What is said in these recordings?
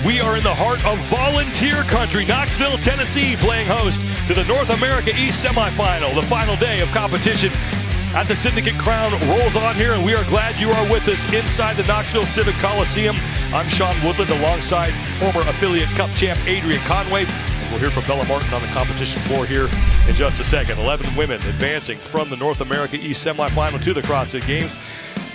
We are in the heart of volunteer country, Knoxville, Tennessee, playing host to the North America East semifinal. The final day of competition at the Syndicate Crown rolls on here, and we are glad you are with us inside the Knoxville Civic Coliseum. I'm Sean Woodland alongside former affiliate cup champ Adrian Conway. And we'll hear from Bella Martin on the competition floor here in just a second. 11 women advancing from the North America East semifinal to the CrossFit Games.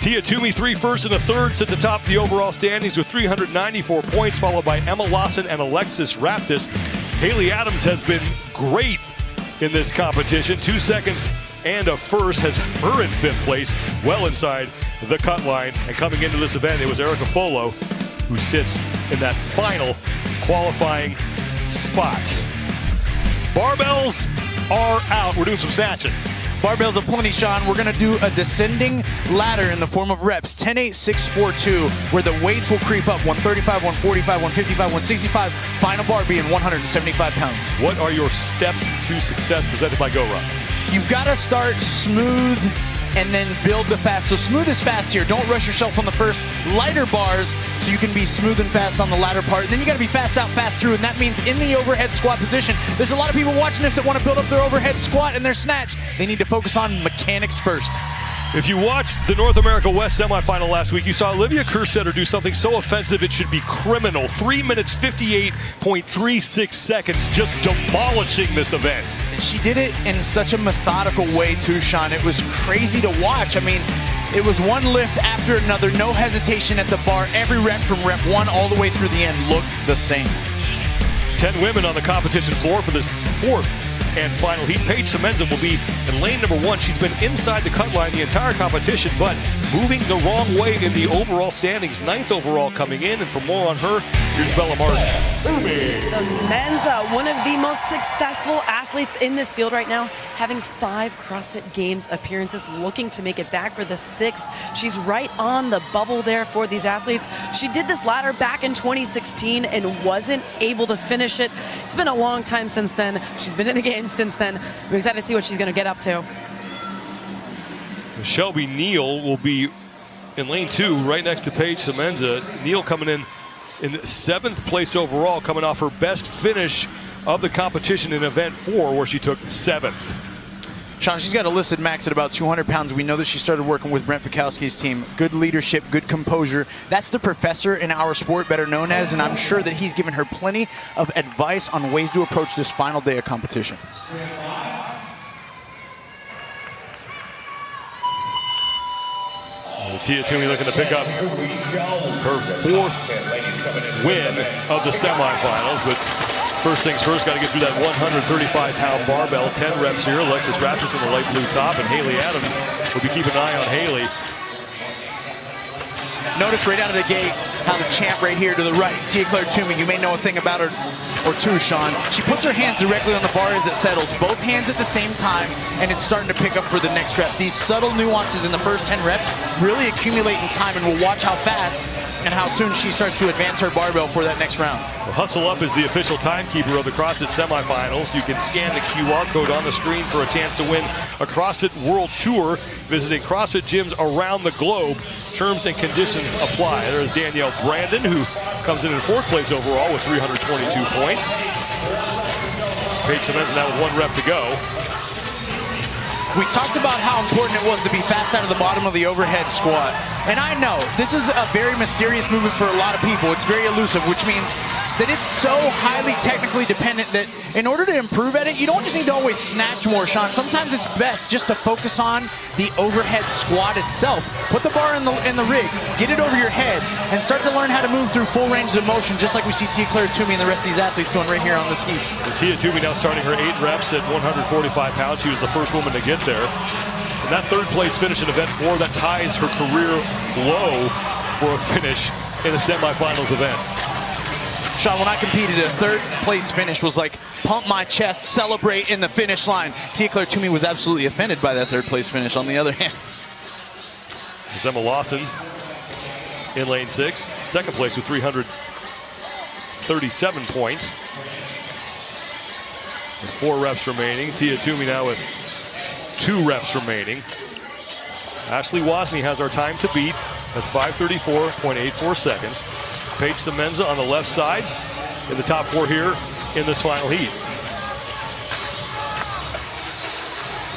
Tia Toomey, 3 first and a third, sits atop the overall standings with 394 points, followed by Emma Lawson and Alexis Raptis. Haley Adams has been great in this competition. 2 seconds and a first has her in 5th place, well inside the cut line. And coming into this event, it was Erica Folo who sits in that final qualifying spot. Barbells are out. We're doing some snatching. Barbells aplenty, Sean. We're going to do a descending ladder in the form of reps. 10, 8, 6, 4, 2, where the weights will creep up. 135, 145, 155, 165. Final bar being 175 pounds. What are your steps to success presented by GoRun? You've got to start smooth and then build the fast. So smooth is fast here. Don't rush yourself on the first lighter bars so you can be smooth and fast on the latter part. And then you got to be fast out, fast through, and that means in the overhead squat position. There's a lot of people watching this that want to build up their overhead squat and their snatch. They need to focus on mechanics first. If you watched the North America West semifinal last week, you saw Olivia Kersetter do something so offensive it should be criminal. 3 minutes, 58.36 seconds, just demolishing this event. She did it in such a methodical way too, Sean. It was crazy to watch. I mean, it was one lift after another, no hesitation at the bar. Every rep from rep 1 all the way through the end looked the same. 10 women on the competition floor for this 4th and final heat. Paige Semenza will be in lane number 1. She's been inside the cut line the entire competition, but moving the wrong way in the overall standings. 9th overall coming in, and for more on her, here's Bella Martin. Semenza, one of the most successful athletes in this field right now, having 5 CrossFit Games appearances, looking to make it back for the 6th. She's right on the bubble there for these athletes. She did this ladder back in 2016 and wasn't able to finish it. It's been a long time since then. She's been in the game since then. We're excited to see what she's going to get up to. Shelby Neal will be in lane 2 right next to Paige Semenza. Neal coming in 7th place overall, coming off her best finish of the competition in event 4, where she took 7th. Sean, she's got a listed max at about 200 pounds. We know that she started working with Brent Fikowski's team. Good leadership, good composure. That's the professor in our sport, better known as, and I'm sure that he's given her plenty of advice on ways to approach this final day of competition. Tia Toomey looking to pick up her 4th win of the semifinals, but first things first, got to get through that 135-pound barbell. 10 reps here. Alexis Raptis in the light blue top, and Haley Adams will be keeping an eye on Haley. Notice right out of the gate how the champ right here to the right, Tia Toomey, you may know a thing about her or two, Sean. She puts her hands directly on the bar as it settles, both hands at the same time, and it's starting to pick up for the next rep. These subtle nuances in the first 10 reps really accumulate in time, and we'll watch how fast and how soon she starts to advance her barbell for that next round. Well, Hustle Up is the official timekeeper of the CrossFit semifinals. You can scan the QR code on the screen for a chance to win a CrossFit World Tour, visiting CrossFit gyms around the globe. Terms and conditions apply. There's Danielle Brandon, who comes in 4th place overall with 322 points. Paige Semenza now with 1 rep to go. We talked about how important it was to be fast out of the bottom of the overhead squat. And I know this is a very mysterious movement for a lot of people. It's very elusive, which means that it's so highly technically dependent that in order to improve at it, you don't just need to always snatch more, Sean. Sometimes it's best just to focus on the overhead squat itself. Put the bar in the rig, get it over your head, and start to learn how to move through full range of motion, just like we see Tia Toomey and the rest of these athletes doing right here on this heat. Tia Toomey now starting her 8 reps at 145 pounds. She was the first woman to get there. And that 3rd place finish in event 4, that ties her career low for a finish in a semifinals event. Sean, when I competed, a 3rd place finish was like pump my chest, celebrate in the finish line. Tia Toomey was absolutely offended by that 3rd place finish on the other hand. There's Emma Lawson in lane 6, 2nd place with 337 points. With 4 reps remaining. Tia Toomey now with 2 reps remaining. Ashley Wozni has our time to beat at 5:34.84 seconds. Paige Semenza on the left side in the top 4 here in this final heat.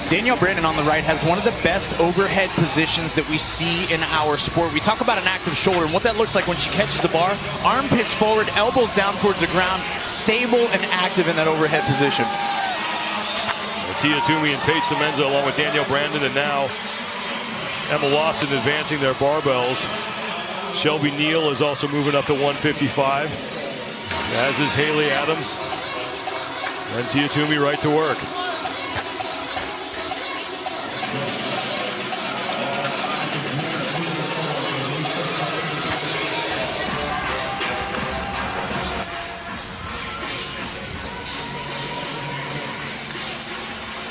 Danielle Brandon on the right has one of the best overhead positions that we see in our sport. We talk about an active shoulder and what that looks like when she catches the bar. Armpits forward, elbows down towards the ground, stable and active in that overhead position. Tia Toomey and Paige Semenza along with Danielle Brandon, and now Emma Lawson advancing their barbells. Shelby Neal is also moving up to 155, as is Haley Adams. And Tia Toomey right to work.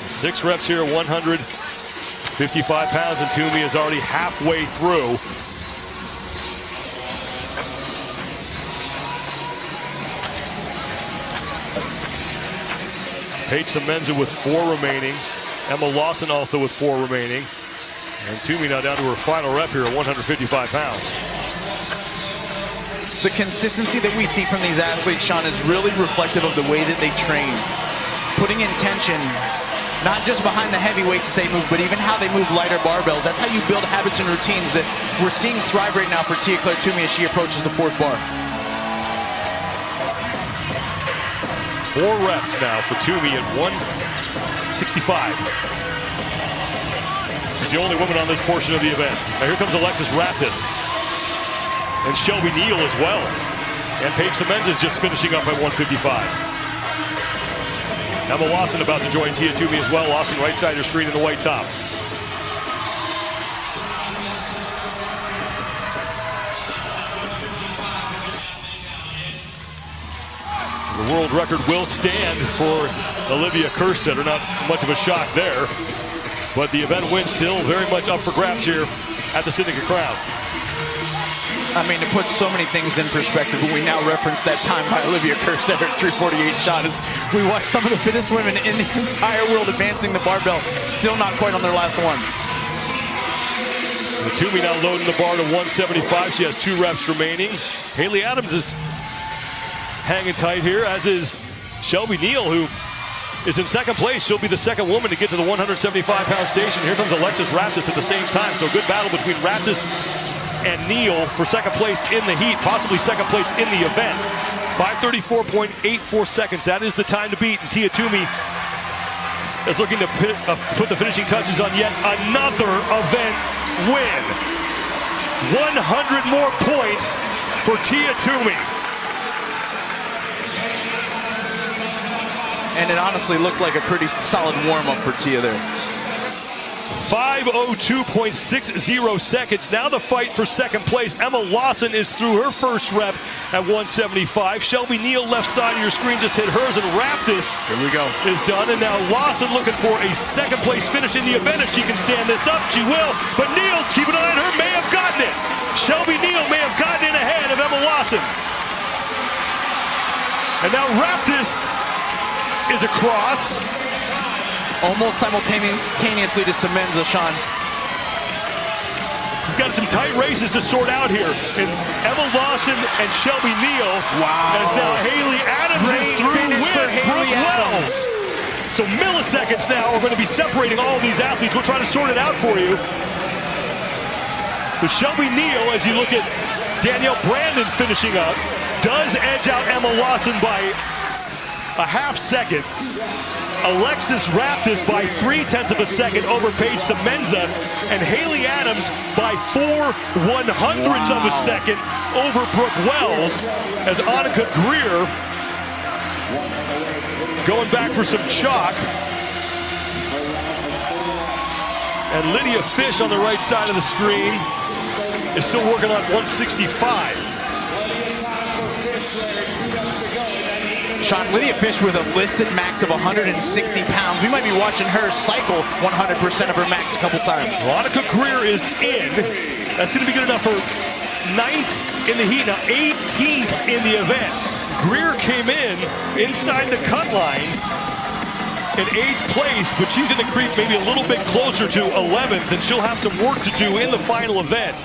Six reps here, 155 pounds, and Toomey is already halfway through. Paige Semenza with 4 remaining. Emma Lawson also with 4 remaining. And Toomey now down to her final rep here at 155 pounds. The consistency that we see from these athletes, Sean, is really reflective of the way that they train. Putting intention, not just behind the heavy weights that they move, but even how they move lighter barbells. That's how you build habits and routines that we're seeing thrive right now for Tia Claire Toomey as she approaches the 4th bar. 4 reps now for Toomey at 165. She's the only woman on this portion of the event. Now here comes Alexis Raptis. And Shelby Neal as well. And Paige Semenza is just finishing up at 155. Emma Lawson about to join Tia Toomey as well. Lawson right side of your screen in the white top. The world record will stand for Olivia Kerstetter. Not much of a shock there. But the event win still very much up for grabs here at the Syndicate Crown. I mean, it puts so many things in perspective when we now reference that time by Olivia Kerstetter at 348 shot as we watch some of the fittest women in the entire world advancing the barbell, still not quite on their last one. Toomey now loading the bar to 175. She has 2 reps remaining. Haley Adams is hanging tight here, as is Shelby Neal, who is in second place. She'll be the second woman to get to the 175-pound station. Here comes Alexis Raptis at the same time. So good battle between Raptis and Neal for second place in the heat, possibly second place in the event. 5:34.84 seconds. That is the time to beat. And Tia Toomey is looking to put the finishing touches on yet another event win. 100 more points for Tia Toomey. And it honestly looked like a pretty solid warm-up for Tia there. 5:02.60 seconds. Now the fight for second place. Emma Lawson is through her first rep at 175. Shelby Neal, left side of your screen, just hit hers, and Raptis here we go is done. And now Lawson looking for a second place finish in the event. If she can stand this up, she will. But Neal, keep an eye on her, may have gotten it. Shelby Neal may have gotten in ahead of Emma Lawson. And now Raptis is across. Almost simultaneously to Semenza, Sean. We've got some tight races to sort out here. And Emma Lawson and Shelby Neal. Wow. As now Haley Adams is through with Haley Wells. So milliseconds now are going to be separating all of these athletes. We'll try to sort it out for you. So Shelby Neal, as you look at Danielle Brandon finishing up, does edge out Emma Lawson by a half second. Alexis Raptis by 0.3 of a second over Paige Semenza, and Haley Adams by 4/100ths of a second over Brooke Wells, as Annika Greer going back for some chalk. And Lydia Fish on the right side of the screen is still working on 165. Sean, Lydia Fish with a listed max of 160 pounds. We might be watching her cycle 100% of her max a couple times. Annika Greer is in. That's going to be good enough for 9th in the heat. Now 18th in the event. Greer came in inside the cut line in 8th place, but she's going to creep maybe a little bit closer to 11th, and she'll have some work to do in the final event.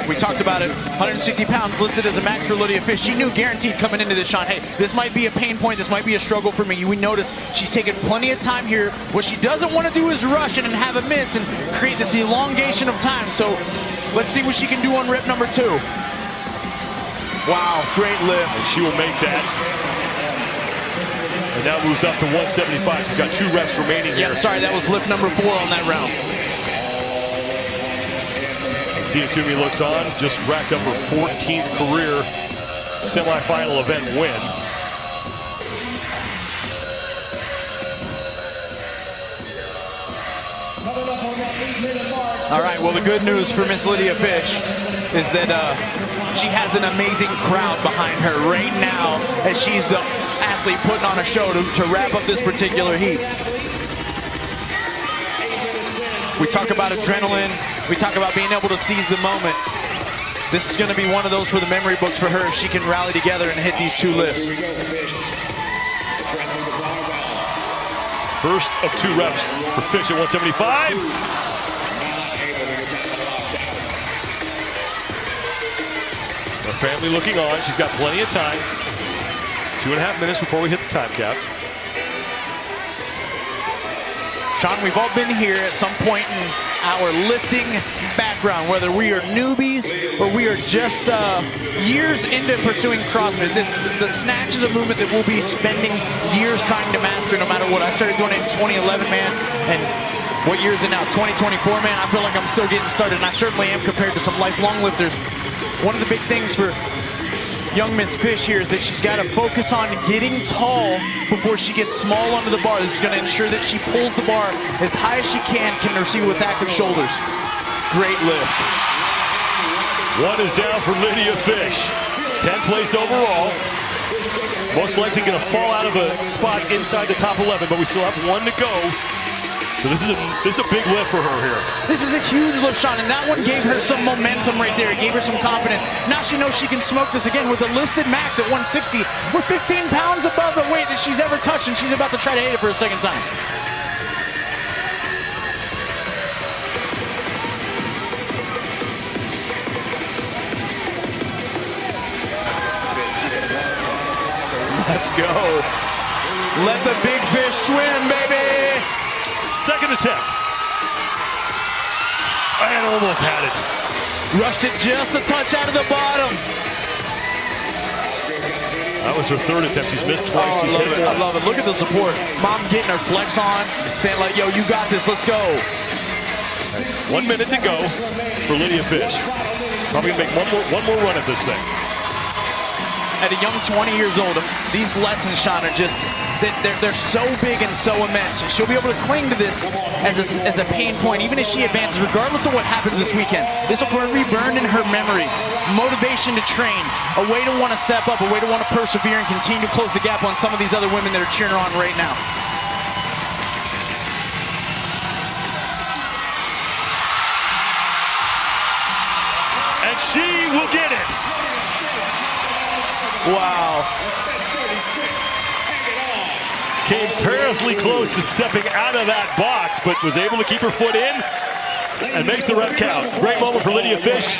We talked about it. 160 pounds listed as a max for Lydia Fish. She knew guaranteed coming into this, Sean, hey, this might be a pain point. This might be a struggle for me. We notice she's taken plenty of time here. What she doesn't want to do is rush in and have a miss and create this elongation of time. So let's see what she can do on rep number 2. Wow, great lift. And she will make that. And now moves up to 175. She's got 2 reps remaining here. Yeah, sorry, that was lift number 4 on that round. Tia Toomey looks on, just racked up her 14th career semifinal event win. All right, well, the good news for Miss Lydia Fish is that she has an amazing crowd behind her right now as she's the athlete putting on a show to wrap up this particular heat. We talk about adrenaline. We talk about being able to seize the moment. This is going to be one of those for the memory books for her if she can rally together and hit these 2 lifts. First of 2 reps for Fish at 175. Her family looking on. She's got plenty of time. 2.5 minutes before we hit the time cap. Sean, we've all been here at some point in our lifting background, whether we are newbies or we are just years into pursuing CrossFit. The snatch is a movement that we'll be spending years trying to master no matter what. I started doing it in 2011, man, and what year is it now? 2024, man. I feel like I'm still getting started, and I certainly am compared to some lifelong lifters. One of the big things for young Miss Fish here is that she's got to focus on getting tall before she gets small under the bar. This is going to ensure that she pulls the bar as high as she can receive with active shoulders. Great lift. 1 is down for Lydia Fish. 10th place overall. Most likely going to fall out of a spot inside the top 11, but we still have 1 to go. So this is a big lift for her here. This is a huge lift, Sean, and that one gave her some momentum right there. It gave her some confidence. Now she knows she can smoke this again with a listed max at 160. We're 15 pounds above the weight that she's ever touched, and she's about to try to hit it for a second time. Let's go. Let the big fish swim, baby. Second attempt. And almost had it. Rushed it just a touch out of the bottom. That was her 3rd attempt. She's missed twice. Oh, I love it. Look at the support. Mom getting her flex on, saying like, yo, you got this, let's go. 1 minute to go for Lydia Fish. Probably gonna make one more run at this thing. At a young 20 years old, these lessons, Sean, are just, they're so big and so immense. She'll be able to cling to this as a pain point, even as she advances, regardless of what happens this weekend. This will be burned in her memory. Motivation to train, a way to want to step up, a way to want to persevere and continue to close the gap on some of these other women that are cheering her on right now. And she will get it. Wow. Came perilously close to stepping out of that box, but was able to keep her foot in and makes the rep count. Great moment for Lydia Fish.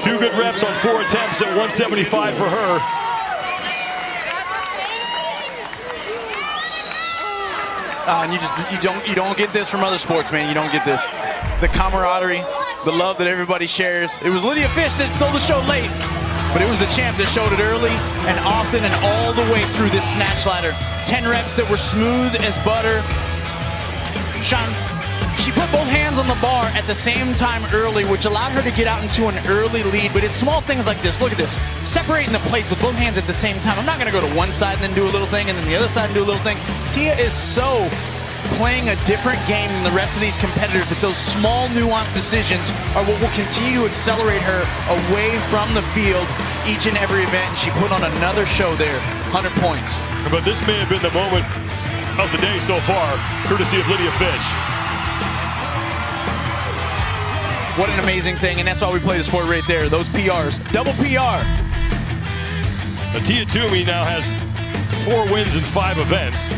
2 good reps on 4 attempts at 175 for her. And you don't get this from other sports, man. You don't get this. The camaraderie, the love that everybody shares. It was Lydia Fish that stole the show late, but it was the champ that showed it early and often and all the way through this snatch ladder. 10 reps that were smooth as butter. Sean, she put both hands on the bar at the same time early, which allowed her to get out into an early lead. But it's small things like this. Look at this. Separating the plates with both hands at the same time. I'm not going to go to one side and then do a little thing and then the other side and do a little thing. Tia is so playing a different game than the rest of these competitors, that those small nuanced decisions are what will continue to accelerate her away from the field each and every event. And she put on another show there, 100 points. But this may have been the moment of the day so far, courtesy of Lydia Fish. What an amazing thing, and that's why we play the sport right there. Those PRs, double PR. Tia Toomey now has 4 wins in 5 events.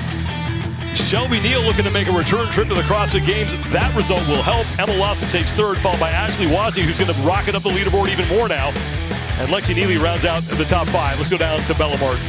Shelby Neal looking to make a return trip to the CrossFit Games. That result will help. Emma Lawson takes third, followed by Ashley Wazzy, who's going to rocket up the leaderboard even more now. And Lexi Neely rounds out the top 5. Let's go down to Bella Martin.